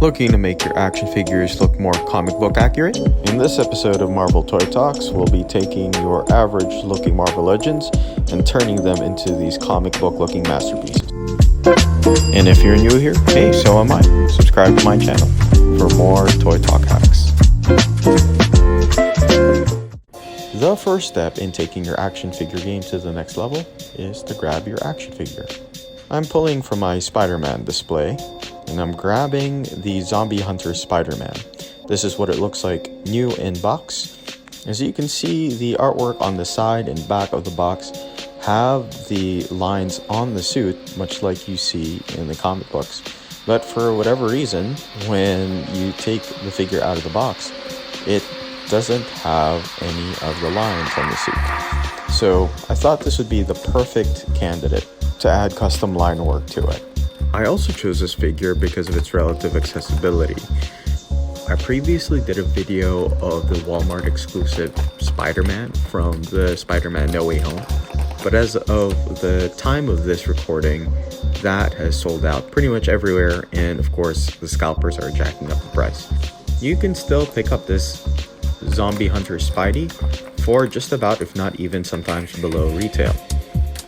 Looking to make your action figures look more comic book accurate? In this episode of Marvel ToyToks, we'll be taking your average looking Marvel Legends and turning them into these comic book looking masterpieces. And if you're new here, hey, so am I. Subscribe to my channel for more Toy Talk hacks. The first step in taking your action figure game to the next level is to grab your action figure. I'm pulling from my Spiderman display and I'm grabbing the Zombie Hunter Spiderman. This is what it looks like new in box. As you can see, the artwork on the side and back of the box have the lines on the suit, much like you see in the comic books. But for whatever reason, when you take the figure out of the box, it doesn't have any of the lines on the suit. So I thought this would be the perfect candidate to add custom line work to it. I also chose this figure because of its relative accessibility. I previously did a video of the Walmart exclusive Spider-Man from the Spider-Man No Way Home, but as of the time of this recording, that has sold out pretty much everywhere, and of course the scalpers are jacking up the price. You can still pick up this Zombie Hunter Spidey for just about, if not even sometimes below retail.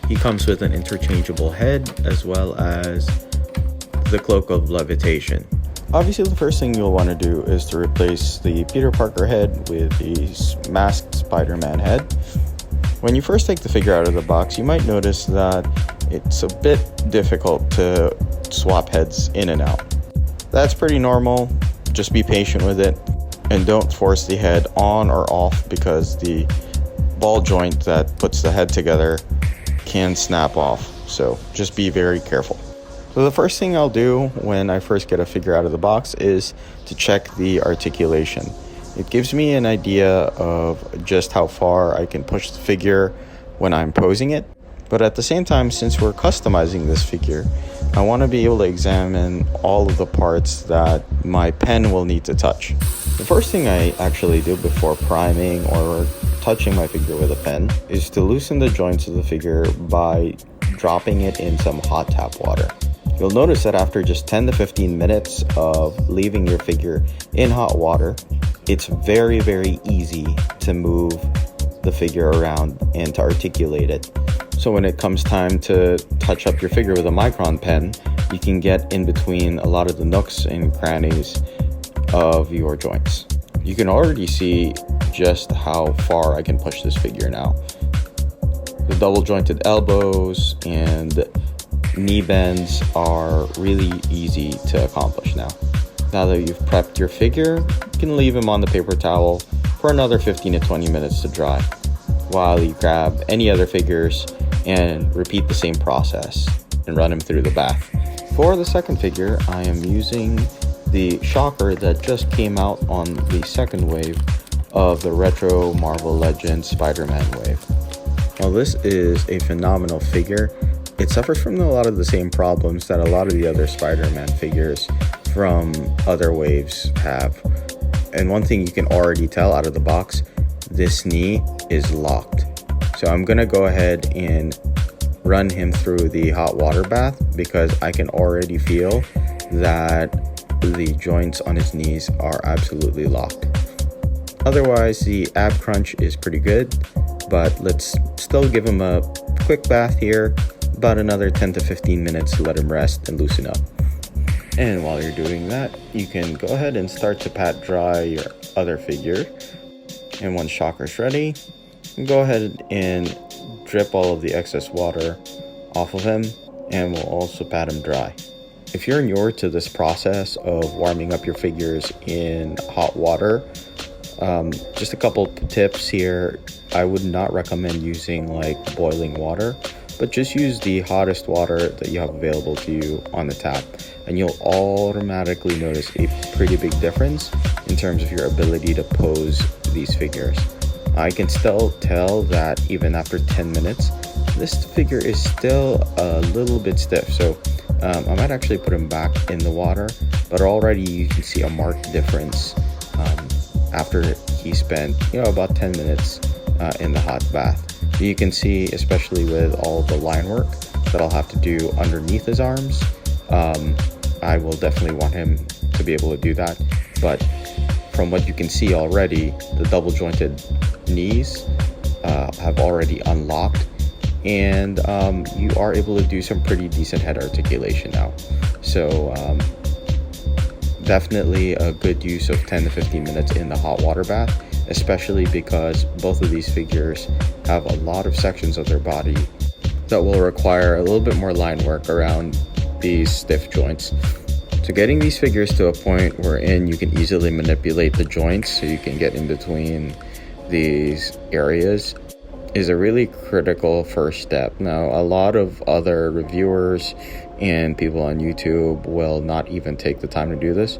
He comes with an interchangeable head as well as the cloak of levitation. Obviously, the first thing you'll want to do is to replace the Peter Parker head with the masked Spider-Man head. When you first take the figure out of the box, you might notice that it's a bit difficult to swap heads in and out. That's pretty normal. Just be patient with it and don't force the head on or off because the ball joint that puts the head together can snap off. So just be very careful. So the first thing I'll do when I first get a figure out of the box is to check the articulation. It gives me an idea of just how far I can push the figure when I'm posing it. But at the same time, since we're customizing this figure, I want to be able to examine all of the parts that my pen will need to touch. The first thing I actually do before priming or touching my figure with a pen is to loosen the joints of the figure by dropping it in some hot tap water. You'll notice that after just 10 to 15 minutes of leaving your figure in hot water, it's very, very easy to move the figure around and to articulate it. So when it comes time to touch up your figure with a micron pen, you can get in between a lot of the nooks and crannies of your joints. You can already see just how far I can push this figure now. The double jointed elbows and knee bends are really easy to accomplish now. Now that you've prepped your figure, you can leave him on the paper towel for another 15 to 20 minutes to dry, while you grab any other figures and repeat the same process and run him through the bath. For the second figure, I am using the shocker that just came out on the second wave of the retro Marvel Legends Spider-Man wave. Now this is a phenomenal figure. It suffers from a lot of the same problems that a lot of the other Spider-Man figures from other waves have. And one thing you can already tell out of the box, this knee is locked. So I'm gonna go ahead and run him through the hot water bath because I can already feel that the joints on his knees are absolutely locked. Otherwise, the ab crunch is pretty good, but let's still give him a quick bath here, about another 10 to 15 minutes to let him rest and loosen up. And while you're doing that, you can go ahead and start to pat dry your other figure. And once Shocker's ready, go ahead and drip all of the excess water off of him, and we'll also pat him dry. If you're newer to this process of warming up your figures in hot water, just a couple tips here. I would not recommend using like boiling water, but just use the hottest water that you have available to you on the tap, and you'll automatically notice a pretty big difference in terms of your ability to pose these figures. I can still tell that even after 10 minutes, this figure is still a little bit stiff, so I might actually put him back in the water, but already you can see a marked difference after he spent about 10 minutes in the hot bath. You can see, especially with all the line work that I'll have to do underneath his arms, I will definitely want him to be able to do that, but from what you can see already, the double jointed knees have already unlocked, and you are able to do some pretty decent head articulation now. So definitely a good use of 10 to 15 minutes in the hot water bath, especially because both of these figures have a lot of sections of their body that will require a little bit more line work around these stiff joints. So getting these figures to a point wherein you can easily manipulate the joints so you can get in between these areas is a really critical first step. Now, a lot of other reviewers and people on YouTube will not even take the time to do this.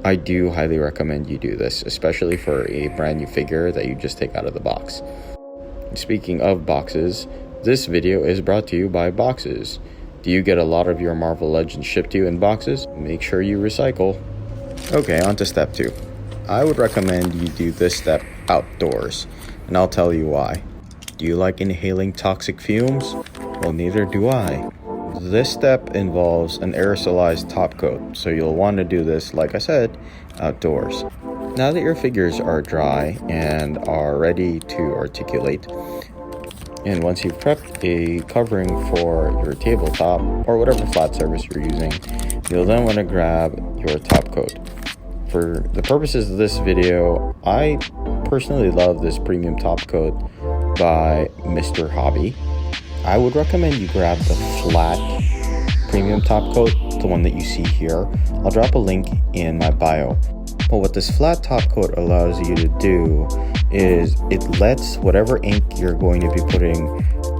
I do highly recommend you do this, especially for a brand new figure that you just take out of the box. Speaking of boxes, this video is brought to you by boxes. Do you get a lot of your Marvel Legends shipped to you in boxes? Make sure you recycle. Okay, on to step 2. I would recommend you do this step outdoors, and I'll tell you why. Do you like inhaling toxic fumes? Well, neither do I. This step involves an aerosolized top coat, so you'll want to do this, like I said, outdoors. Now that your figures are dry and are ready to articulate, and once you've prepped a covering for your tabletop or whatever flat surface you're using, you'll then want to grab your top coat. For the purposes of this video, I personally love this premium top coat by Mr. Hobby. I would recommend you grab the flat premium top coat, the one that you see here. I'll drop a link in my bio. But what this flat top coat allows you to do is it lets whatever ink you're going to be putting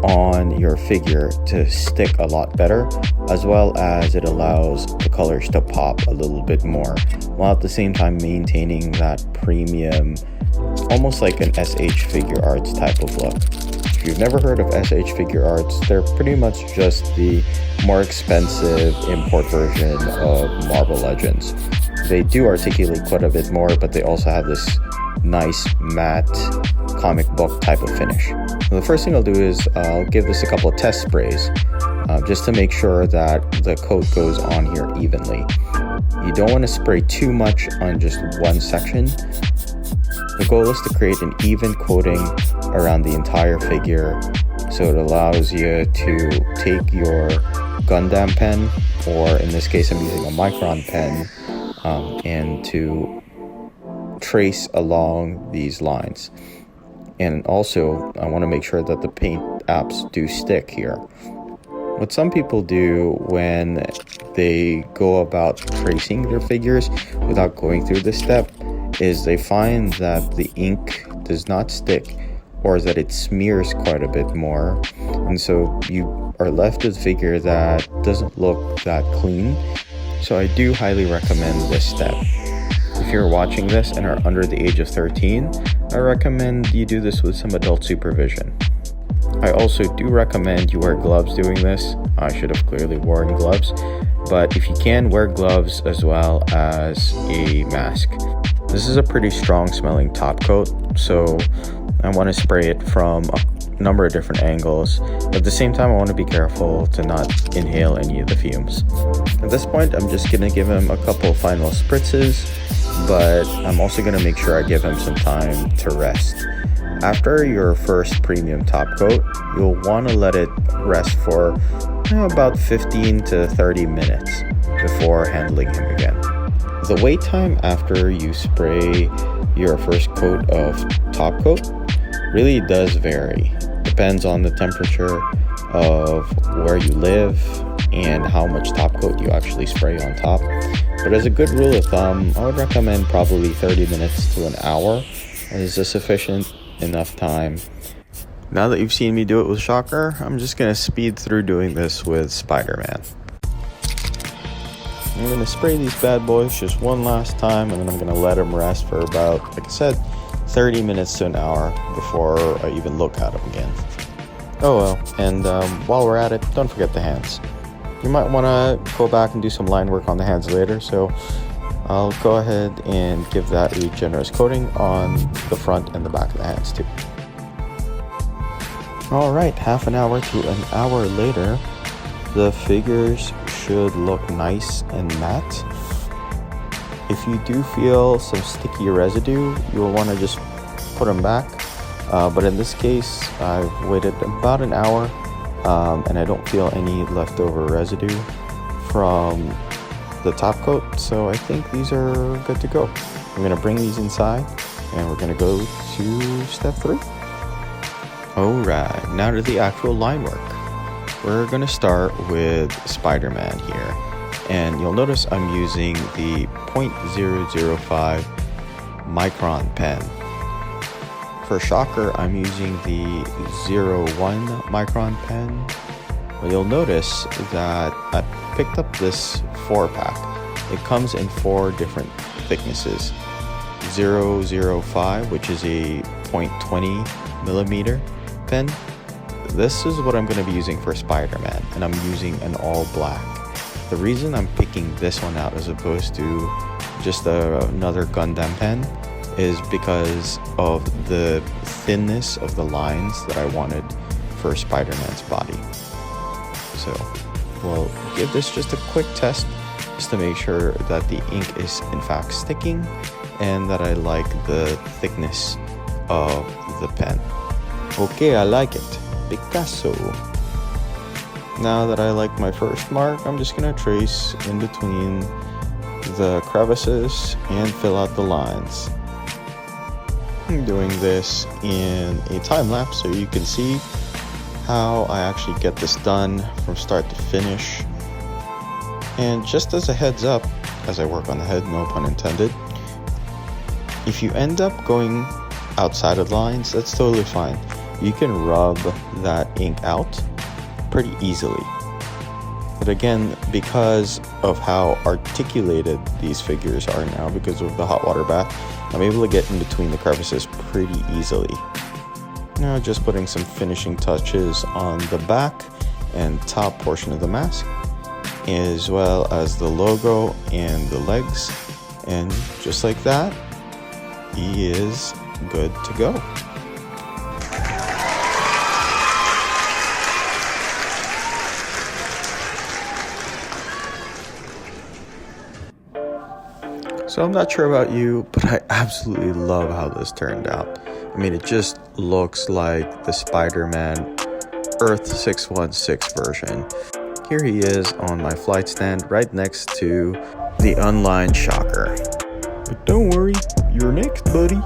on your figure to stick a lot better, as well as it allows the colors to pop a little bit more, while at the same time maintaining that premium, almost like an SH Figure Arts type of look. If you've never heard of SH Figure Arts, they're pretty much just the more expensive import version of Marvel Legends. They do articulate quite a bit more, but they also have this nice matte comic book type of finish. So the first thing I'll do is I'll give this a couple of test sprays just to make sure that the coat goes on here evenly. You don't want to spray too much on just one section. The goal is to create an even coating around the entire figure, so it allows you to take your Gundam pen, or in this case I'm using a Micron pen, and to trace along these lines. And also I want to make sure that the paint apps do stick here. What some people do when they go about tracing their figures without going through this step is they find that the ink does not stick, or that it smears quite a bit more, and so you are left with a figure that doesn't look that clean. So I do highly recommend this step. If you're watching this and are under the age of 13, I recommend you do this with some adult supervision. I also do recommend you wear gloves doing this. I should have clearly worn gloves, but if you can, wear gloves as well as a mask. This is a pretty strong smelling top coat, so I want to spray it from a number of different angles. At the same time, I want to be careful to not inhale any of the fumes. At this point, I'm just going to give him a couple final spritzes, but I'm also going to make sure I give him some time to rest. After your first premium top coat, you'll want to let it rest for about 15 to 30 minutes before handling him again. The wait time after you spray your first coat of top coat really does vary. Depends on the temperature of where you live and how much top coat you actually spray on top. But as a good rule of thumb, I would recommend probably 30 minutes to an hour is a sufficient enough time. Now that you've seen me do it with Shocker, I'm just going to speed through doing this with Spider-Man. I'm going to spray these bad boys just one last time, and then I'm going to let them rest for about, like I said, 30 minutes to an hour before I even look at them again. Oh well, and while we're at it, don't forget the hands. You might want to go back and do some line work on the hands later, so I'll go ahead and give that a generous coating on the front and the back of the hands too. Alright, half an hour to an hour later, the figures should look nice and matte. If you do feel some sticky residue, you'll want to just put them back. But in this case, I've waited about an hour and I don't feel any leftover residue from the top coat, so I think these are good to go. I'm going to bring these inside and we're going to go to step 3. Alright, now to the actual line work. We're going to start with Spider-Man here, and you'll notice I'm using the 0.005 micron pen. For Shocker, I'm using the 0.1 micron pen. But you'll notice that I picked up this 4-pack. It comes in 4 different thicknesses. 0.05, which is a 0.20 millimeter pen. This is what I'm going to be using for Spider-Man, and I'm using an all black. The reason I'm picking this one out as opposed to just another Gundam pen is because of the thinness of the lines that I wanted for Spider-Man's body. So we'll give this just a quick test just to make sure that the ink is in fact sticking and that I like the thickness of the pen. Okay, I like it. Picasso. Now that I like my first mark, I'm just gonna trace in between the crevices and fill out the lines. I'm doing this in a time lapse so you can see how I actually get this done from start to finish. And just as a heads up, as I work on the head, no pun intended, if you end up going outside of lines, that's totally fine. You can rub that ink out pretty easily. But again, because of how articulated these figures are now, because of the hot water bath, I'm able to get in between the crevices pretty easily. Now just putting some finishing touches on the back and top portion of the mask, as well as the logo and the legs, and just like that, he is good to go. So I'm not sure about you, but I absolutely love how this turned out. I mean, it just looks like the Spider-Man Earth 616 version. Here he is on my flight stand right next to the unlined Shocker. But don't worry, you're next, buddy.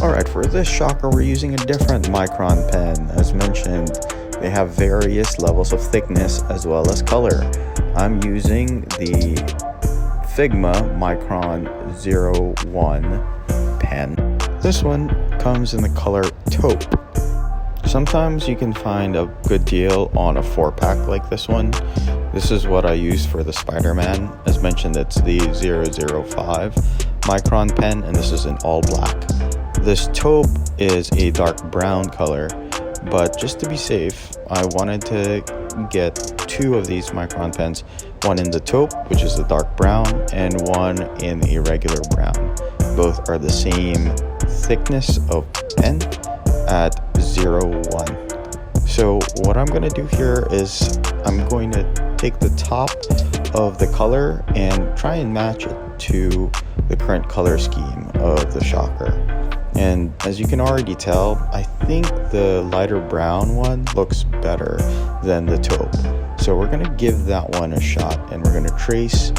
Alright, for this Shocker, we're using a different micron pen. As mentioned, they have various levels of thickness as well as color. I'm using the Figma Micron 01 pen. This one comes in the color taupe. Sometimes you can find a good deal on a 4-pack like this one. This is what I use for the Spider-Man. As mentioned, it's the 005 micron pen, and this is in all black. This taupe is a dark brown color, but just to be safe, I wanted to get 2 of these micron pens, one in the taupe, which is the dark brown, and one in a regular brown. Both are the same thickness of pen at 0.1. So what I'm going to do here is I'm going to take the top of the color and try and match it to the current color scheme of the Shocker. And as you can already tell, I think the lighter brown one looks better than the taupe. So we're going to give that one a shot, and we're going to trace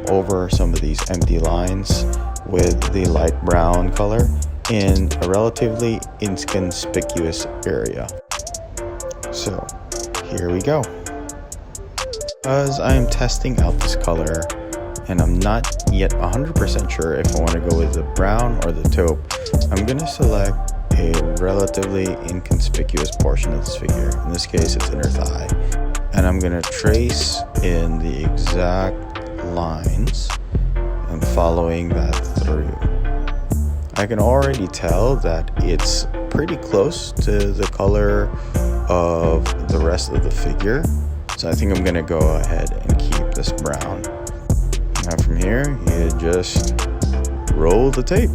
over some of these empty lines with the light brown color in a relatively inconspicuous area. So here we go. As I am testing out this color, and I'm not yet 100% sure if I want to go with the brown or the taupe, I'm going to select a relatively inconspicuous portion of this figure. In this case, it's inner thigh. And I'm going to trace in the exact lines and following that through. I can already tell that it's pretty close to the color of the rest of the figure. So I think I'm going to go ahead and keep this brown. Now from here, you just roll the tape.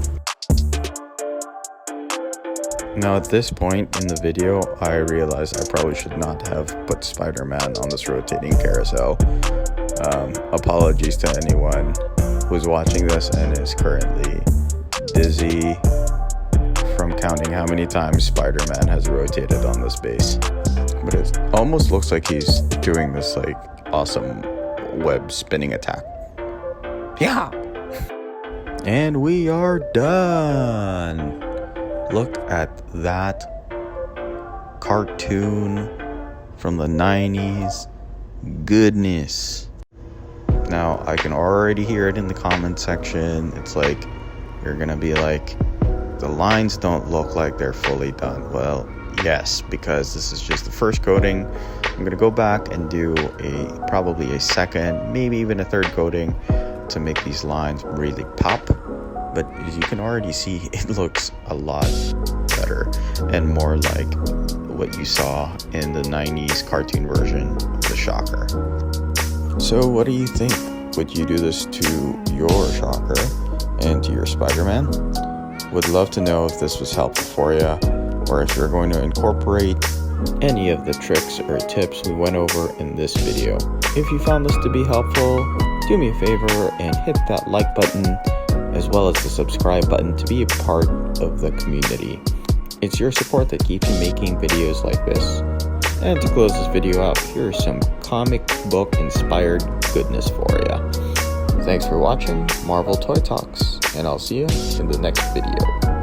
Now at this point in the video, I realized I probably should not have put Spider-Man on this rotating carousel. Apologies to anyone who's watching this and is currently dizzy from counting how many times Spider-Man has rotated on this base. But it almost looks like he's doing this like awesome web spinning attack. Yeah! And we are done! Look at that cartoon from the 90s. Goodness. Now, I can already hear it in the comment section. It's like, you're gonna be like, the lines don't look like they're fully done. Well, yes, because this is just the first coating. I'm gonna go back and do probably a second, maybe even a third coating to make these lines really pop. But as you can already see, it looks a lot better and more like what you saw in the 90s cartoon version of the Shocker. So what do you think? Would you do this to your Shocker and to your Spider-Man? Would love to know if this was helpful for you, or if you're going to incorporate any of the tricks or tips we went over in this video. If you found this to be helpful, do me a favor and hit that like button, as well as the subscribe button to be a part of the community. It's your support that keeps me making videos like this. And to close this video out, here's some comic book inspired goodness for you. Thanks for watching Marvel Toy Talks, and I'll see you in the next video.